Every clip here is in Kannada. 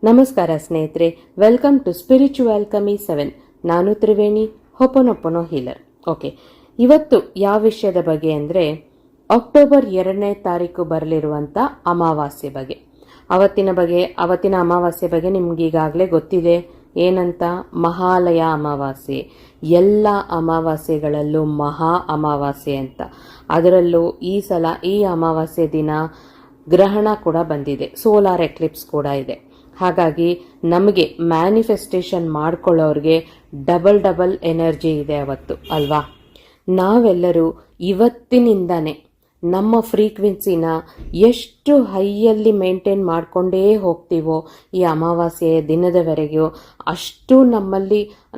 ನಮಸ್ಕಾರ ಸ್ನೇಹಿತರೆ, ವೆಲ್ಕಮ್ ಟು ಸ್ಪಿರಿಚುವಲ್ ಕಮಿ 7. ನಾನು ತ್ರಿವೇಣಿ, ಹೊಪೊನೊಪೊನೊ ಹೀಲರ್. ಓಕೆ, ಇವತ್ತು ಯಾವ ವಿಷಯದ ಬಗ್ಗೆ ಅಂದರೆ ಅಕ್ಟೋಬರ್ 2ನೇ ತಾರೀಕು ಬರಲಿರುವಂಥ ಅಮಾವಾಸ್ಯೆ ಬಗ್ಗೆ. ಅವತ್ತಿನ ಅಮಾವಾಸ್ಯೆ ಬಗ್ಗೆ ನಿಮ್ಗೆ ಈಗಾಗಲೇ ಗೊತ್ತಿದೆ. ಏನಂತ? ಮಹಾಲಯ ಅಮಾವಾಸ್ಯೆ. ಎಲ್ಲ ಅಮಾವಾಸ್ಯೆಗಳಲ್ಲೂ ಮಹಾ ಅಮಾವಾಸ್ಯೆ ಅಂತ. ಅದರಲ್ಲೂ ಈ ಸಲ ಈ ಅಮಾವಾಸ್ಯೆ ದಿನ ಗ್ರಹಣ ಕೂಡ ಬಂದಿದೆ, ಸೋಲಾರ್ ಎಕ್ಲಿಪ್ಸ್ ಕೂಡ ಇದೆ. ಹಾಗಾಗಿ ನಮಗೆ ಮ್ಯಾನಿಫೆಸ್ಟೇಷನ್ ಮಾಡ್ಕೊಳ್ಳೋರಿಗೆ ಡಬಲ್ ಎನರ್ಜಿ ಇದೆ ಅವತ್ತು, ಅಲ್ವಾ? ನಾವೆಲ್ಲರೂ ಇವತ್ತಿನಿಂದನೇ ನಮ್ಮ ಫ್ರೀಕ್ವೆನ್ಸಿನ ಎಷ್ಟು ಹೈಯಲ್ಲಿ ಮೇಂಟೈನ್ ಮಾಡಿಕೊಂಡೇ ಹೋಗ್ತೀವೋ ಈ ಅಮಾವಾಸ್ಯೆಯ ದಿನದವರೆಗೂ ಅಷ್ಟು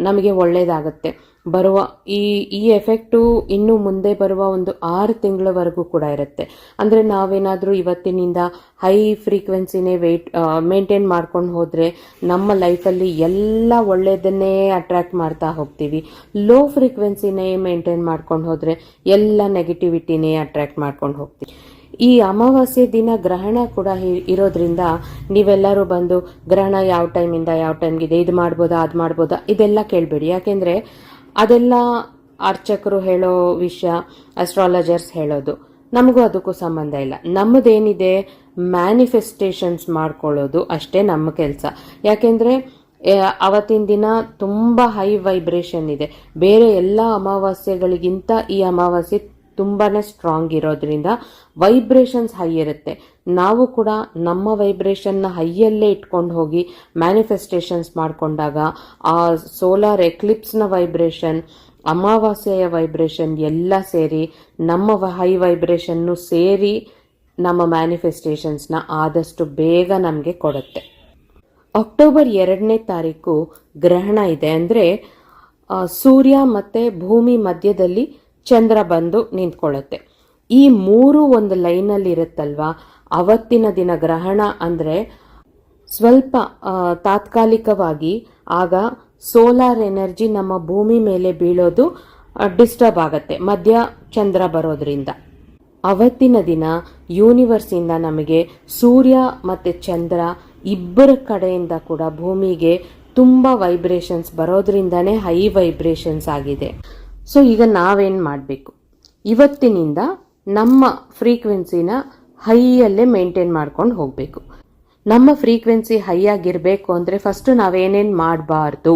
ನಮಗೆ ಒಳ್ಳೆಯದಾಗುತ್ತೆ. ಬರುವ ಈ ಎಫೆಕ್ಟು ಇನ್ನು ಮುಂದೆ ಬರುವ ಒಂದು 6 ತಿಂಗಳವರೆಗೂ ಕೂಡ ಇರುತ್ತೆ. ಅಂದರೆ ನಾವೇನಾದರೂ ಇವತ್ತಿನಿಂದ ಹೈ ಫ್ರೀಕ್ವೆನ್ಸಿನೇ ಮೇಂಟೈನ್ ಮಾಡ್ಕೊಂಡು ಹೋದರೆ ನಮ್ಮ ಲೈಫಲ್ಲಿ ಎಲ್ಲ ಒಳ್ಳೆಯದನ್ನೇ ಅಟ್ರ್ಯಾಕ್ಟ್ ಮಾಡ್ತಾ ಹೋಗ್ತೀವಿ. ಲೋ ಫ್ರೀಕ್ವೆನ್ಸಿನೇ ಮೇಂಟೈನ್ ಮಾಡ್ಕೊಂಡು ಹೋದರೆ ಎಲ್ಲ ನೆಗೆಟಿವಿಟಿನೇ ಅಟ್ರ್ಯಾಕ್ಟ್ ಮಾಡ್ಕೊಂಡು ಹೋಗ್ತೀವಿ. ಈ ಅಮಾವಾಸ್ಯೆ ದಿನ ಗ್ರಹಣ ಕೂಡ ಇರೋದ್ರಿಂದ ನೀವೆಲ್ಲರೂ ಬಂದು ಗ್ರಹಣ ಯಾವ ಟೈಮಿಂದ ಯಾವ ಟೈಮ್ಗಿದೆ, ಇದು ಮಾಡ್ಬೋದಾ ಅದು ಮಾಡ್ಬೋದಾ ಇದೆಲ್ಲ ಕೇಳಬೇಡಿ. ಯಾಕೆಂದರೆ ಅದೆಲ್ಲ ಅರ್ಚಕರು ಹೇಳೋ ವಿಷಯ, ಅಸ್ಟ್ರಾಲಜರ್ಸ್ ಹೇಳೋದು. ನಮಗೂ ಅದಕ್ಕೂ ಸಂಬಂಧ ಇಲ್ಲ. ನಮ್ಮದೇನಿದೆ ಮ್ಯಾನಿಫೆಸ್ಟೇಷನ್ಸ್ ಮಾಡ್ಕೊಳ್ಳೋದು ಅಷ್ಟೇ ನಮ್ಮ ಕೆಲಸ. ಯಾಕೆಂದರೆ ಅವತ್ತಿನ ದಿನ ತುಂಬ ಹೈ ವೈಬ್ರೇಷನ್ ಇದೆ. ಬೇರೆ ಎಲ್ಲ ಅಮಾವಾಸ್ಯೆಗಳಿಗಿಂತ ಈ ಅಮಾವಾಸ್ಯೆ ತುಂಬಾ ಸ್ಟ್ರಾಂಗ್ ಇರೋದ್ರಿಂದ ವೈಬ್ರೇಷನ್ಸ್ ಹೈ ಇರುತ್ತೆ. ನಾವು ಕೂಡ ನಮ್ಮ ವೈಬ್ರೇಷನ್ನ ಹೈಯಲ್ಲೇ ಇಟ್ಕೊಂಡು ಹೋಗಿ ಮ್ಯಾನಿಫೆಸ್ಟೇಷನ್ಸ್ ಮಾಡಿಕೊಂಡಾಗ ಆ ಸೋಲಾರ್ ಎಕ್ಲಿಪ್ಸ್ನ ವೈಬ್ರೇಷನ್, ಅಮಾವಾಸ್ಯೆಯ ವೈಬ್ರೇಷನ್ ಎಲ್ಲ ಸೇರಿ ನಮ್ಮ ಹೈ ವೈಬ್ರೇಷನ್ನು ಸೇರಿ ನಮ್ಮ ಮ್ಯಾನಿಫೆಸ್ಟೇಷನ್ಸ್ನ ಆದಷ್ಟು ಬೇಗ ನಮಗೆ ಕೊಡುತ್ತೆ. ಅಕ್ಟೋಬರ್ 2ನೇ ತಾರೀಕು ಗ್ರಹಣ ಇದೆ. ಅಂದರೆ ಸೂರ್ಯ ಮತ್ತು ಭೂಮಿ ಮಧ್ಯದಲ್ಲಿ ಚಂದ್ರ ಬಂದು ನಿಂತ್ಕೊಳ್ಳುತ್ತೆ. ಈ 3 ಒಂದು ಲೈನಲ್ಲಿ ಇರುತ್ತಲ್ವಾ, ಅವತ್ತಿನ ದಿನ ಗ್ರಹಣ ಅಂದರೆ ಸ್ವಲ್ಪ ತಾತ್ಕಾಲಿಕವಾಗಿ ಆಗ ಸೋಲಾರ್ ಎನರ್ಜಿ ನಮ್ಮ ಭೂಮಿ ಮೇಲೆ ಬೀಳೋದು ಡಿಸ್ಟರ್ಬ್ ಆಗುತ್ತೆ, ಮಧ್ಯ ಚಂದ್ರ ಬರೋದ್ರಿಂದ. ಅವತ್ತಿನ ದಿನ ಯೂನಿವರ್ಸಿಂದ ನಮಗೆ ಸೂರ್ಯ ಮತ್ತು ಚಂದ್ರ ಇಬ್ಬರ ಕಡೆಯಿಂದ ಕೂಡ ಭೂಮಿಗೆ ತುಂಬ ವೈಬ್ರೇಷನ್ಸ್ ಬರೋದ್ರಿಂದನೇ ಹೈ ವೈಬ್ರೇಷನ್ಸ್ ಆಗಿದೆ. ಸೊ ಈಗ ನಾವೇನು ಮಾಡಬೇಕು? ಇವತ್ತಿನಿಂದ ನಮ್ಮ ಫ್ರೀಕ್ವೆನ್ಸಿನ ಹೈಯಲ್ಲೇ ಮೇಂಟೈನ್ ಮಾಡ್ಕೊಂಡು ಹೋಗಬೇಕು. ನಮ್ಮ ಫ್ರೀಕ್ವೆನ್ಸಿ ಹೈ ಆಗಿರಬೇಕು ಅಂದರೆ ಫಸ್ಟು ನಾವೇನೇನು ಮಾಡಬಾರ್ದು?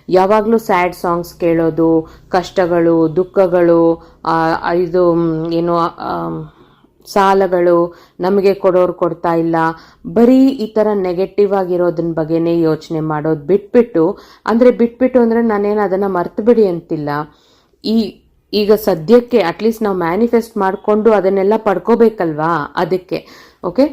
ಯಾವಾಗಲೂ ಸ್ಯಾಡ್ ಸಾಂಗ್ಸ್ ಕೇಳೋದು, ಕಷ್ಟಗಳು, ದುಃಖಗಳು, ಇದು ಏನು ಸಾಲಗಳು, ನಮಗೆ ಕೊಡೋರು ಕೊಡ್ತಾ ಇಲ್ಲ, ಬರೀ ಈ ಥರ ನೆಗೆಟಿವ್ ಆಗಿರೋದನ್ನ ಬಗ್ಗೆನೇ ಯೋಚನೆ ಮಾಡೋದು ಬಿಟ್ಬಿಟ್ಟು ಅಂದರೆ ನಾನೇನು ಅದನ್ನು ಮರ್ತು ಬಿಡಿ ಅಂತಿಲ್ಲ. ಈಗ ಸದ್ಯಕ್ಕೆ ಅಟ್ಲೀಸ್ಟ್ ನಾವು ಮ್ಯಾನಿಫೆಸ್ಟ್ ಮಾಡಿಕೊಂಡು ಅದನ್ನೆಲ್ಲ ಪಡ್ಕೋಬೇಕಲ್ವಾ, ಅದಕ್ಕೆ. ಓಕೆ,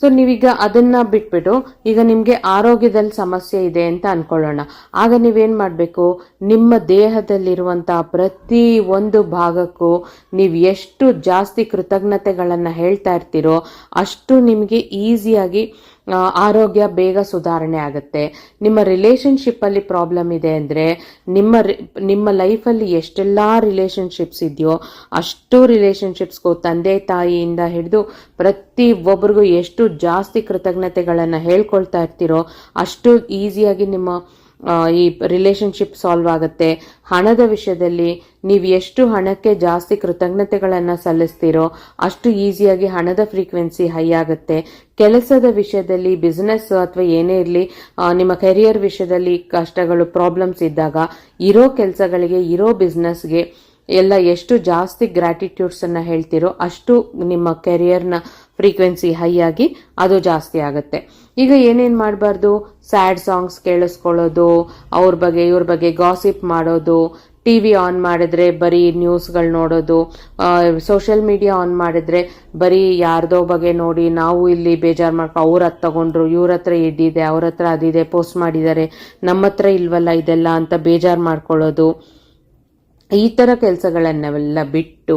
ಸೊ ನೀವೀಗ ಅದನ್ನು ಬಿಟ್ಬಿಟ್ಟು ಈಗ ನಿಮಗೆ ಆರೋಗ್ಯದಲ್ಲಿ ಸಮಸ್ಯೆ ಇದೆ ಅಂತ ಅನ್ಕೊಳ್ಳೋಣ. ಆಗ ನೀವೇನು ಮಾಡಬೇಕು? ನಿಮ್ಮ ದೇಹದಲ್ಲಿರುವಂಥ ಪ್ರತಿ ಒಂದು ಭಾಗಕ್ಕೂ ನೀವು ಎಷ್ಟು ಜಾಸ್ತಿ ಕೃತಜ್ಞತೆಗಳನ್ನು ಹೇಳ್ತಾ ಇರ್ತೀರೋ ಅಷ್ಟು ನಿಮಗೆ ಈಸಿಯಾಗಿ ಆರೋಗ್ಯ ಬೇಗ ಸುಧಾರಣೆ ಆಗುತ್ತೆ. ನಿಮ್ಮ ರಿಲೇಷನ್ಶಿಪ್ಪಲ್ಲಿ ಪ್ರಾಬ್ಲಮ್ ಇದೆ ಅಂದರೆ ನಿಮ್ಮ ಲೈಫಲ್ಲಿ ಎಷ್ಟೆಲ್ಲ ರಿಲೇಷನ್ಶಿಪ್ಸ್ ಇದೆಯೋ ಅಷ್ಟು ರಿಲೇಷನ್ಶಿಪ್ಸ್ಗೂ ತಂದೆ ತಾಯಿಯಿಂದ ಹಿಡಿದು ಪ್ರತಿ ಒಬ್ಬರಿಗೂ ಎಷ್ಟು ಜಾಸ್ತಿ ಕೃತಜ್ಞತೆಗಳನ್ನು ಹೇಳ್ಕೊಳ್ತಾ ಇರ್ತೀರೋ ಅಷ್ಟು ಈಸಿಯಾಗಿ ನಿಮ್ಮ ಈ ರಿಲೇಷನ್ಶಿಪ್ ಸಾಲ್ವ್ ಆಗುತ್ತೆ. ಹಣದ ವಿಷಯದಲ್ಲಿ ನೀವು ಎಷ್ಟು ಹಣಕ್ಕೆ ಜಾಸ್ತಿ ಕೃತಜ್ಞತೆಗಳನ್ನು ಸಲ್ಲಿಸ್ತೀರೋ ಅಷ್ಟು ಈಸಿಯಾಗಿ ಹಣದ ಫ್ರೀಕ್ವೆನ್ಸಿ ಹೈ ಆಗುತ್ತೆ. ಕೆಲಸದ ವಿಷಯದಲ್ಲಿ, ಬಿಸ್ನೆಸ್ ಅಥವಾ ಏನೇ ಇರಲಿ, ನಿಮ್ಮ ಕೆರಿಯರ್ ವಿಷಯದಲ್ಲಿ ಕಷ್ಟಗಳು, ಪ್ರಾಬ್ಲಮ್ಸ್ ಇದ್ದಾಗ ಇರೋ ಕೆಲಸಗಳಿಗೆ, ಇರೋ ಬಿಸ್ನೆಸ್ಗೆ ಎಲ್ಲ ಎಷ್ಟು ಜಾಸ್ತಿ ಗ್ರ್ಯಾಟಿಟ್ಯೂಡ್ಸನ್ನು ಹೇಳ್ತೀರೋ ಅಷ್ಟು ನಿಮ್ಮ ಕೆರಿಯರ್ನ ಫ್ರೀಕ್ವೆನ್ಸಿ ಹೈ ಆಗಿ ಅದು ಜಾಸ್ತಿ ಆಗುತ್ತೆ. ಈಗ ಏನೇನು ಮಾಡಬಾರ್ದು? ಸ್ಯಾಡ್ ಸಾಂಗ್ಸ್ ಕೇಳಿಸ್ಕೊಳ್ಳೋದು, ಅವ್ರ ಬಗ್ಗೆ ಇವ್ರ ಬಗ್ಗೆ ಗಾಸಿಪ್ ಮಾಡೋದು, TV ಆನ್ ಮಾಡಿದ್ರೆ ಬರೀ ನ್ಯೂಸ್ಗಳು ನೋಡೋದು, ಸೋಷಿಯಲ್ ಮೀಡಿಯಾ ಆನ್ ಮಾಡಿದ್ರೆ ಬರೀ ಯಾರ್ದೋ ಬಗ್ಗೆ ನೋಡಿ ನಾವು ಇಲ್ಲಿ ಬೇಜಾರು ಅವ್ರ ಹತ್ರ ತಗೊಂಡ್ರು, ಇವ್ರ ಹತ್ರ ಇದ್ದಿದೆ, ಅವ್ರ ಹತ್ರ ಅದಿದೆ, ಪೋಸ್ಟ್ ಮಾಡಿದ್ದಾರೆ, ನಮ್ಮ ಹತ್ರ ಇಲ್ವಲ್ಲ ಇದೆಲ್ಲ ಅಂತ ಬೇಜಾರು ಮಾಡ್ಕೊಳ್ಳೋದು. ಈ ಥರ ಕೆಲಸಗಳನ್ನೆಲ್ಲ ಬಿಟ್ಟು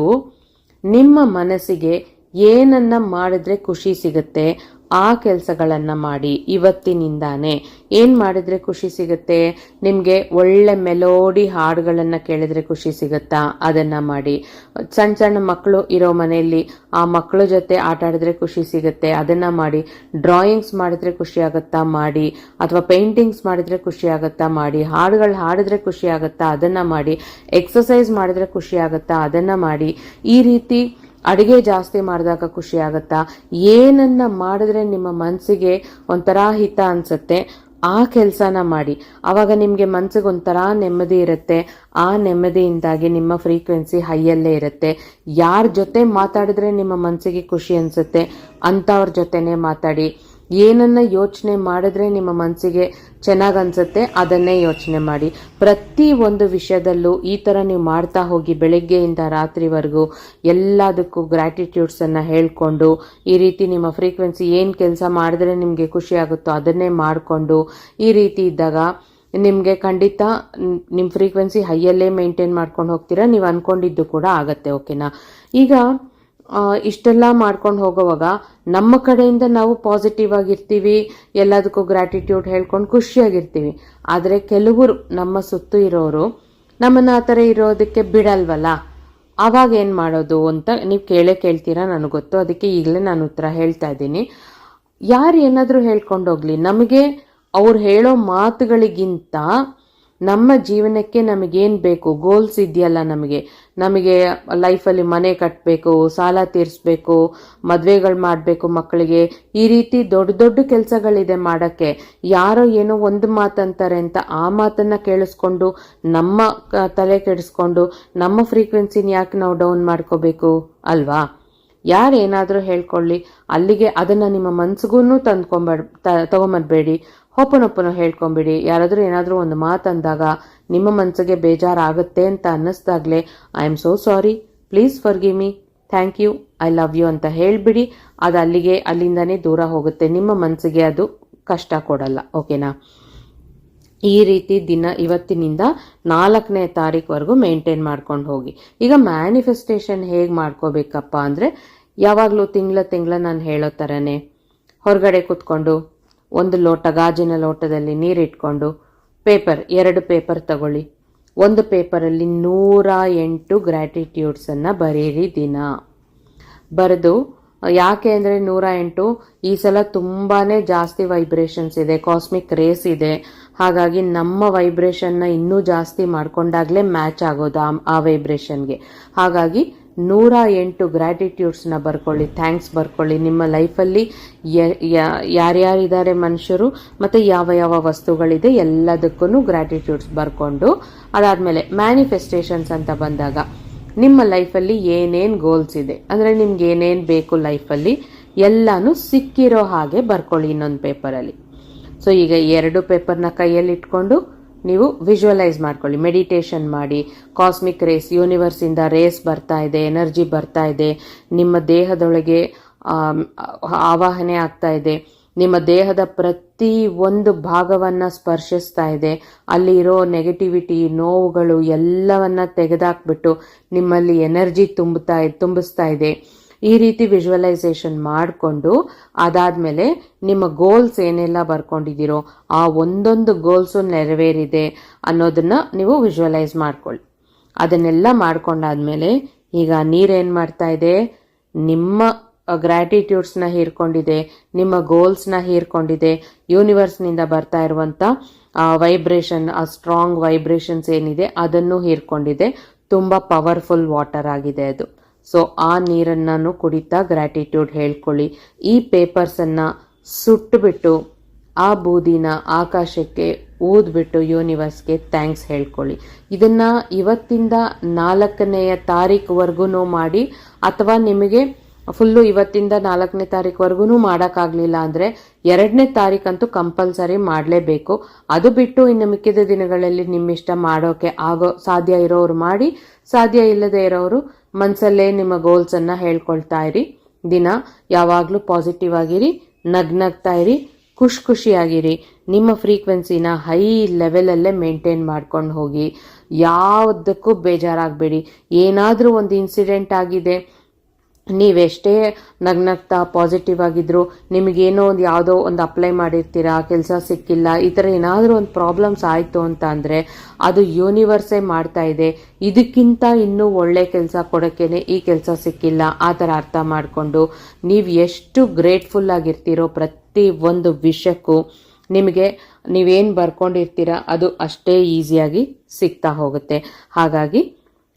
ನಿಮ್ಮ ಮನಸ್ಸಿಗೆ ಏನನ್ನ ಮಾಡಿದ್ರೆ ಖುಷಿ ಸಿಗುತ್ತೆ, ಆ ಕೆಲಸಗಳನ್ನ ಮಾಡಿ ಇವತ್ತಿನಿಂದಾನೆ. ಏನ್ ಮಾಡಿದ್ರೆ ಖುಷಿ ಸಿಗುತ್ತೆ? ನಿಮ್ಗೆ ಒಳ್ಳೆ ಮೆಲೋಡಿ ಹಾಡುಗಳನ್ನ ಕೇಳಿದ್ರೆ ಖುಷಿ ಸಿಗುತ್ತಾ? ಅದನ್ನ ಮಾಡಿ. ಸಣ್ಣ ಸಣ್ಣ ಮಕ್ಕಳು ಇರೋ ಮನೆಯಲ್ಲಿ ಆ ಮಕ್ಕಳ ಜೊತೆ ಆಟ ಆಡಿದ್ರೆ ಖುಷಿ ಸಿಗುತ್ತೆ, ಅದನ್ನ ಮಾಡಿ. ಡ್ರಾಯಿಂಗ್ಸ್ ಮಾಡಿದ್ರೆ ಖುಷಿ ಆಗುತ್ತಾ? ಮಾಡಿ. ಅಥವಾ ಪೇಂಟಿಂಗ್ಸ್ ಮಾಡಿದ್ರೆ ಖುಷಿ ಆಗುತ್ತಾ? ಮಾಡಿ. ಹಾಡುಗಳು ಹಾಡಿದ್ರೆ ಖುಷಿ ಆಗುತ್ತಾ? ಅದನ್ನ ಮಾಡಿ. ಎಕ್ಸಸೈಸ್ ಮಾಡಿದ್ರೆ ಖುಷಿ ಆಗುತ್ತಾ? ಅದನ್ನ ಮಾಡಿ. ಈ ರೀತಿ ಅಡಿಗೆ ಜಾಸ್ತಿ ಮಾಡಿದಾಗ ಖುಷಿ ಆಗುತ್ತಾ? ಏನನ್ನ ಮಾಡಿದ್ರೆ ನಿಮ್ಮ ಮನಸ್ಸಿಗೆ ಒಂಥರ ಹಿತ ಅನ್ಸುತ್ತೆ ಆ ಕೆಲಸನ ಮಾಡಿ. ಆವಾಗ ನಿಮ್ಗೆ ಮನ್ಸಿಗೆ ಒಂಥರ ನೆಮ್ಮದಿ ಇರುತ್ತೆ. ಆ ನೆಮ್ಮದಿಯಿಂದಾಗಿ ನಿಮ್ಮ ಫ್ರೀಕ್ವೆನ್ಸಿ ಹೈಯಲ್ಲೇ ಇರುತ್ತೆ. ಯಾರ ಜೊತೆ ಮಾತಾಡಿದ್ರೆ ನಿಮ್ಮ ಮನಸ್ಸಿಗೆ ಖುಷಿ ಅನ್ಸುತ್ತೆ ಅಂತವ್ರ ಜೊತೆನೆ ಮಾತಾಡಿ. ಏನನ್ನ ಯೋಚನೆ ಮಾಡಿದ್ರೆ ನಿಮ್ಮ ಮನಸ್ಸಿಗೆ ಚೆನ್ನಾಗ್ ಅನ್ಸುತ್ತೆ ಅದನ್ನೇ ಯೋಚನೆ ಮಾಡಿ. ಪ್ರತಿ ಒಂದು ವಿಷಯದಲ್ಲೂ ಈ ತರ ನೀವು ಮಾಡ್ತಾ ಹೋಗಿ ಬೆಳಗ್ಗೆಯಿಂದ ರಾತ್ರಿವರೆಗೂ ಎಲ್ಲದಕ್ಕೂ ಗ್ರಾಟಿಟ್ಯೂಡ್ಸ್ ಅನ್ನ ಹೇಳ್ಕೊಂಡು, ಈ ರೀತಿ ನಿಮ್ಮ ಫ್ರೀಕ್ವೆನ್ಸಿ ಏನ್ ಕೆಲಸ ಮಾಡಿದ್ರೆ ನಿಮ್ಗೆ ಖುಷಿ ಆಗುತ್ತೋ ಅದನ್ನೇ ಮಾಡಿಕೊಂಡು, ಈ ರೀತಿ ಇದ್ದಾಗ ನಿಮ್ಗೆ ಖಂಡಿತ ನಿಮ್ ಫ್ರೀಕ್ವೆನ್ಸಿ ಹೈಯಲ್ಲೇ ಮೇಂಟೈನ್ ಮಾಡ್ಕೊಂಡು ಹೋಗ್ತೀರಾ. ನೀವು ಅನ್ಕೊಂಡಿದ್ದು ಕೂಡ ಆಗತ್ತೆ. ಓಕೆನಾ? ಈಗ ಇಷ್ಟೆಲ್ಲ ಮಾಡ್ಕೊಂಡು ಹೋಗೋವಾಗ ನಮ್ಮ ಕಡೆಯಿಂದ ನಾವು ಪಾಸಿಟಿವ್ ಆಗಿರ್ತೀವಿ, ಎಲ್ಲದಕ್ಕೂ ಗ್ರಾಟಿಟ್ಯೂಡ್ ಹೇಳ್ಕೊಂಡು ಖುಷಿಯಾಗಿರ್ತೀವಿ. ಆದರೆ ಕೆಲವರು ನಮ್ಮ ಸುತ್ತು ಇರೋರು ನಮ್ಮನ್ನ ಆ ಥರ ಇರೋದಕ್ಕೆ ಬಿಡಲ್ವಲ್ಲ, ಅವಾಗ ಏನು ಮಾಡೋದು ಅಂತ ನೀವು ಕೇಳ್ತೀರಾ, ನನಗೆ ಗೊತ್ತು. ಅದಕ್ಕೆ ಈಗಲೇ ನಾನು ಉತ್ತರ ಹೇಳ್ತಾ ಇದ್ದೀನಿ. ಯಾರು ಏನಾದರೂ ಹೇಳ್ಕೊಂಡೋಗ್ಲಿ, ನಮಗೆ ಅವ್ರು ಹೇಳೋ ಮಾತುಗಳಿಗಿಂತ ನಮ್ಮ ಜೀವನಕ್ಕೆ ನಮಗೇನು ಬೇಕು, ಗೋಲ್ಸ್ ಇದೆಯಲ್ಲ, ನಮಗೆ ಲೈಫಲ್ಲಿ ಮನೆ ಕಟ್ಟಬೇಕು, ಸಾಲ ತೀರಿಸ್ಬೇಕು, ಮದುವೆಗಳು ಮಾಡಬೇಕು ಮಕ್ಕಳಿಗೆ, ಈ ರೀತಿ ದೊಡ್ಡ ದೊಡ್ಡ ಕೆಲಸಗಳಿದೆ ಮಾಡೋಕ್ಕೆ. ಯಾರೋ ಏನೋ ಒಂದು ಮಾತಂತಾರೆ ಅಂತ ಆ ಮಾತನ್ನ ಕೇಳಿಸ್ಕೊಂಡು ನಮ್ಮ ತಲೆ ಕೆಡಿಸ್ಕೊಂಡು ನಮ್ಮ ಫ್ರೀಕ್ವೆನ್ಸಿನ ಯಾಕೆ ನಾವು ಡೌನ್ ಮಾಡ್ಕೋಬೇಕು ಅಲ್ವಾ? ಯಾರೇನಾದರೂ ಹೇಳ್ಕೊಳ್ಳಿ, ಅಲ್ಲಿಗೆ ಅದನ್ನ ನಿಮ್ಮ ಮನ್ಸಿಗೂ ತಗೊಂಬರ್ಬೇಡಿ. ಹೊಪ್ಪನೊಪ್ಪನ ಹೇಳ್ಕೊಂಬಿಡಿ. ಯಾರಾದರೂ ಏನಾದರೂ ಒಂದು ಮಾತಂದಾಗ ನಿಮ್ಮ ಮನಸ್ಸಿಗೆ ಬೇಜಾರಾಗುತ್ತೆ ಅಂತ ಅನ್ನಿಸ್ದಾಗ್ಲೇ I am so sorry, please forgive me, thank you, I love you ಅಂತ ಹೇಳ್ಬಿಡಿ. ಅದು ಅಲ್ಲಿಂದನೇ ದೂರ ಹೋಗುತ್ತೆ. ನಿಮ್ಮ ಮನಸ್ಸಿಗೆ ಅದು ಕಷ್ಟ ಕೊಡಲ್ಲ. ಓಕೆನಾ? ಈ ರೀತಿ ಇವತ್ತಿನಿಂದ 4ನೇ ತಾರೀಕುವರೆಗೂ ಮೇಂಟೈನ್ ಮಾಡ್ಕೊಂಡು ಹೋಗಿ. ಈಗ ಮ್ಯಾನಿಫೆಸ್ಟೇಷನ್ ಹೇಗೆ ಮಾಡ್ಕೋಬೇಕಪ್ಪ ಅಂದರೆ, ಯಾವಾಗಲೂ ತಿಂಗಳ ನಾನು ಹೇಳೋ ಥರನೇ ಹೊರಗಡೆ ಕೂತ್ಕೊಂಡು ಒಂದು ಗಾಜಿನ ಲೋಟದಲ್ಲಿ ನೀರಿಟ್ಕೊಂಡು ಪೇಪರ್ 2 ಪೇಪರ್ ತಗೊಳ್ಳಿ. ಒಂದು ಪೇಪರಲ್ಲಿ 108 ಗ್ರ್ಯಾಟಿಟ್ಯೂಡ್ಸನ್ನು ಬರೀರಿ ದಿನ. ಬರೆದು, ಯಾಕೆ ಅಂದರೆ 108 ಈ ಸಲ ತುಂಬಾನೇ ಜಾಸ್ತಿ ವೈಬ್ರೇಷನ್ಸ್ ಇದೆ, ಕಾಸ್ಮಿಕ್ ರೇಸ್ ಇದೆ. ಹಾಗಾಗಿ ನಮ್ಮ ವೈಬ್ರೇಷನ್ನ ಇನ್ನೂ ಜಾಸ್ತಿ ಮಾಡ್ಕೊಂಡಾಗ್ಲೇ ಮ್ಯಾಚ್ ಆಗೋದು ಆ ವೈಬ್ರೇಷನ್ಗೆ. ಹಾಗಾಗಿ 108 ಗ್ರ್ಯಾಟಿಟ್ಯೂಡ್ಸ್ನ ಬರ್ಕೊಳ್ಳಿ, ಥ್ಯಾಂಕ್ಸ್ ಬರ್ಕೊಳ್ಳಿ. ನಿಮ್ಮ ಲೈಫಲ್ಲಿ ಯಾರ್ಯಾರಿದ್ದಾರೆ ಮನುಷ್ಯರು ಮತ್ತು ಯಾವ ಯಾವ ವಸ್ತುಗಳಿದೆ ಎಲ್ಲದಕ್ಕೂ ಗ್ರ್ಯಾಟಿಟ್ಯೂಡ್ಸ್ ಬರ್ಕೊಂಡು, ಅದಾದಮೇಲೆ ಮ್ಯಾನಿಫೆಸ್ಟೇಷನ್ಸ್ ಅಂತ ಬಂದಾಗ ನಿಮ್ಮ ಲೈಫಲ್ಲಿ ಏನೇನು ಗೋಲ್ಸ್ ಇದೆ, ಅಂದರೆ ನಿಮ್ಗೆ ಏನೇನು ಬೇಕು ಲೈಫಲ್ಲಿ ಎಲ್ಲಾನು ಸಿಕ್ಕಿರೋ ಹಾಗೆ ಬರ್ಕೊಳ್ಳಿ ಇನ್ನೊಂದು ಪೇಪರಲ್ಲಿ. ಸೊ ಈಗ 2 ಪೇಪರ್ನ ಕೈಯಲ್ಲಿ ಇಟ್ಕೊಂಡು ನೀವು ವಿಜುವಲೈಸ್ ಮಾಡ್ಕೊಳ್ಳಿ, ಮೆಡಿಟೇಷನ್ ಮಾಡಿ. ಕಾಸ್ಮಿಕ್ ರೇಸ್, ಯೂನಿವರ್ಸಿಂದ ರೇಸ್ ಬರ್ತಾ ಇದೆ, ಎನರ್ಜಿ ಬರ್ತಾ ಇದೆ, ನಿಮ್ಮ ದೇಹದೊಳಗೆ ಆವಾಹನೆ ಆಗ್ತಾ ಇದೆ, ನಿಮ್ಮ ದೇಹದ ಪ್ರತಿ ಒಂದು ಭಾಗವನ್ನ ಸ್ಪರ್ಶಿಸ್ತಾ ಇದೆ. ಅಲ್ಲಿರೋ ನೆಗೆಟಿವಿಟಿ, ನೋವುಗಳು ಎಲ್ಲವನ್ನ ತೆಗೆದಾಕ್ಬಿಟ್ಟು ನಿಮ್ಮಲ್ಲಿ ಎನರ್ಜಿ ತುಂಬಿಸ್ತಾ ಇದೆ. ಈ ರೀತಿ ವಿಜುವಲೈಸೇಷನ್ ಮಾಡಿಕೊಂಡು, ಅದಾದ್ಮೇಲೆ ನಿಮ್ಮ ಗೋಲ್ಸ್ ಏನೆಲ್ಲ ಬರ್ಕೊಂಡಿದ್ದೀರೋ ಆ ಒಂದೊಂದು ಗೋಲ್ಸು ನೆರವೇರಿದೆ ಅನ್ನೋದನ್ನ ನೀವು ವಿಜುವಲೈಸ್ ಮಾಡ್ಕೊಳ್ಳಿ. ಅದನ್ನೆಲ್ಲ ಮಾಡ್ಕೊಂಡಾದ್ಮೇಲೆ ಈಗ ನೀರೇನ್ ಮಾಡ್ತಾ ಇದೆ, ನಿಮ್ಮ ಗ್ರ್ಯಾಟಿಟ್ಯೂಡ್ಸ್ನ ಹೀರ್ಕೊಂಡಿದೆ, ನಿಮ್ಮ ಗೋಲ್ಸ್ನ ಹೀರ್ಕೊಂಡಿದೆ. ಯೂನಿವರ್ಸ್ನಿಂದ ಬರ್ತಾ ಇರುವಂತ ವೈಬ್ರೇಷನ್, ಆ ಸ್ಟ್ರಾಂಗ್ ವೈಬ್ರೇಷನ್ಸ್ ಏನಿದೆ ಅದನ್ನು ಹೀರ್ಕೊಂಡಿದೆ. ತುಂಬಾ ಪವರ್ಫುಲ್ ವಾಟರ್ ಆಗಿದೆ ಅದು. ಸೊ ಆ ನೀರನ್ನು ಕುಡಿತಾ ಗ್ರ್ಯಾಟಿಟ್ಯೂಡ್ ಹೇಳ್ಕೊಳ್ಳಿ. ಈ ಪೇಪರ್ಸನ್ನು ಸುಟ್ಟುಬಿಟ್ಟು ಆ ಬೂದಿನ ಆಕಾಶಕ್ಕೆ ಊದ್ಬಿಟ್ಟು ಯೂನಿವರ್ಸ್ಗೆ ಥ್ಯಾಂಕ್ಸ್ ಹೇಳ್ಕೊಳ್ಳಿ. ಇದನ್ನ ಇವತ್ತಿಂದ 4ನೇ ತಾರೀಕುವರೆಗೂ ಮಾಡಿ. ಅಥವಾ ನಿಮಗೆ ಫುಲ್ಲು ಇವತ್ತಿಂದ 4ನೇ ತಾರೀಕುವರೆಗೂ ಮಾಡೋಕ್ಕಾಗಲಿಲ್ಲ ಅಂದರೆ 2ನೇ ತಾರೀಕಂತೂ ಕಂಪಲ್ಸರಿ ಮಾಡಲೇಬೇಕು. ಅದು ಬಿಟ್ಟು ಇನ್ನು ಮಿಕ್ಕಿದ ದಿನಗಳಲ್ಲಿ ನಿಮ್ಮಿಷ್ಟ ಮಾಡೋಕೆ ಸಾಧ್ಯ ಇರೋರು ಮಾಡಿ, ಸಾಧ್ಯ ಇಲ್ಲದೆ ಇರೋರು ಮನಸ್ಸಲ್ಲೇ ನಿಮ್ಮ ಗೋಲ್ಸನ್ನು ಹೇಳ್ಕೊಳ್ತಾ ಇರಿ. ದಿನ ಯಾವಾಗಲೂ ಪಾಸಿಟಿವ್ ಆಗಿರಿ, ನಗ್ನಗ್ತಾ ಇರಿ, ಖುಷಿಯಾಗಿರಿ. ನಿಮ್ಮ ಫ್ರೀಕ್ವೆನ್ಸಿನ ಹೈ ಲೆವೆಲಲ್ಲೇ ಮೇಂಟೈನ್ ಮಾಡ್ಕೊಂಡು ಹೋಗಿ. ಯಾವುದಕ್ಕೂ ಬೇಜಾರಾಗಬೇಡಿ. ಏನಾದರೂ ಒಂದು ಇನ್ಸಿಡೆಂಟ್ ಆಗಿದೆ, ನೀವೆಷ್ಟೇ ನಗ್ನಗ್ತಾ ಪಾಸಿಟಿವ್ ಆಗಿದ್ರು ನಿಮಗೇನೋ ಒಂದು ಯಾವುದೋ ಒಂದು ಅಪ್ಲೈ ಮಾಡಿರ್ತೀರಾ, ಕೆಲಸ ಸಿಕ್ಕಿಲ್ಲ, ಈ ಥರ ಏನಾದರೂ ಒಂದು ಪ್ರಾಬ್ಲಮ್ಸ್ ಆಯಿತು ಅಂತ ಅಂದರೆ ಅದು ಯೂನಿವರ್ಸೇ ಮಾಡ್ತಾ ಇದೆ, ಇದಕ್ಕಿಂತ ಇನ್ನೂ ಒಳ್ಳೆ ಕೆಲಸ ಕೊಡೋಕ್ಕೇನೆ ಈ ಕೆಲಸ ಸಿಕ್ಕಿಲ್ಲ, ಆ ಥರ ಅರ್ಥ ಮಾಡಿಕೊಂಡು ನೀವು ಎಷ್ಟು ಗ್ರೇಟ್ಫುಲ್ ಆಗಿರ್ತೀರೋ ಪ್ರತಿ ಒಂದು ವಿಷಯಕ್ಕೂ ನಿಮಗೆ ನೀವೇನು ಬರ್ಕೊಂಡಿರ್ತೀರಾ ಅದು ಅಷ್ಟೇ ಈಸಿಯಾಗಿ ಸಿಗ್ತಾ ಹೋಗುತ್ತೆ. ಹಾಗಾಗಿ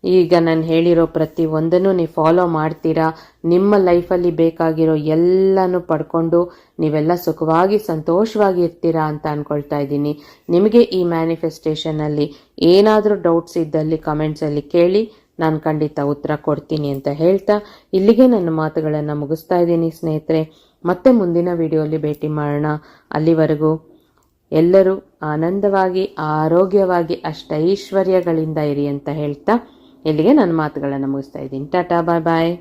ಈಗ ನಾನು ಹೇಳಿರೋ ಪ್ರತಿ ಒಂದನ್ನು ನೀವು ಫಾಲೋ ಮಾಡ್ತೀರಾ, ನಿಮ್ಮ ಲೈಫಲ್ಲಿ ಬೇಕಾಗಿರೋ ಎಲ್ಲನೂ ಪಡ್ಕೊಂಡು ನೀವೆಲ್ಲ ಸುಖವಾಗಿ ಸಂತೋಷವಾಗಿ ಇರ್ತೀರಾ ಅಂತ ಅಂದ್ಕೊಳ್ತಾ ಇದ್ದೀನಿ. ನಿಮಗೆ ಈ ಮ್ಯಾನಿಫೆಸ್ಟೇಷನಲ್ಲಿ ಏನಾದರೂ ಡೌಟ್ಸ್ ಇದ್ದಲ್ಲಿ ಕಮೆಂಟ್ಸಲ್ಲಿ ಕೇಳಿ, ನಾನು ಖಂಡಿತ ಉತ್ತರ ಕೊಡ್ತೀನಿ ಅಂತ ಹೇಳ್ತಾ ಇಲ್ಲಿಗೆ ನನ್ನ ಮಾತುಗಳನ್ನು ಮುಗಿಸ್ತಾ ಇದ್ದೀನಿ ಸ್ನೇಹಿತರೆ. ಮತ್ತೆ ಮುಂದಿನ ವಿಡಿಯೋಲಿ ಭೇಟಿ ಮಾಡೋಣ. ಅಲ್ಲಿವರೆಗೂ ಎಲ್ಲರೂ ಆನಂದವಾಗಿ ಆರೋಗ್ಯವಾಗಿ ಅಷ್ಟೈಶ್ವರ್ಯಗಳಿಂದ ಇರಿ ಅಂತ ಹೇಳ್ತಾ ಇಲ್ಲಿಗೆ ನನ್ನ ಮಾತುಗಳನ್ನು ಮುಗಿಸ್ತಾ ಇದ್ದೀನಿ. ಟಾಟಾ, ಬಾಯ್ ಬಾಯ್.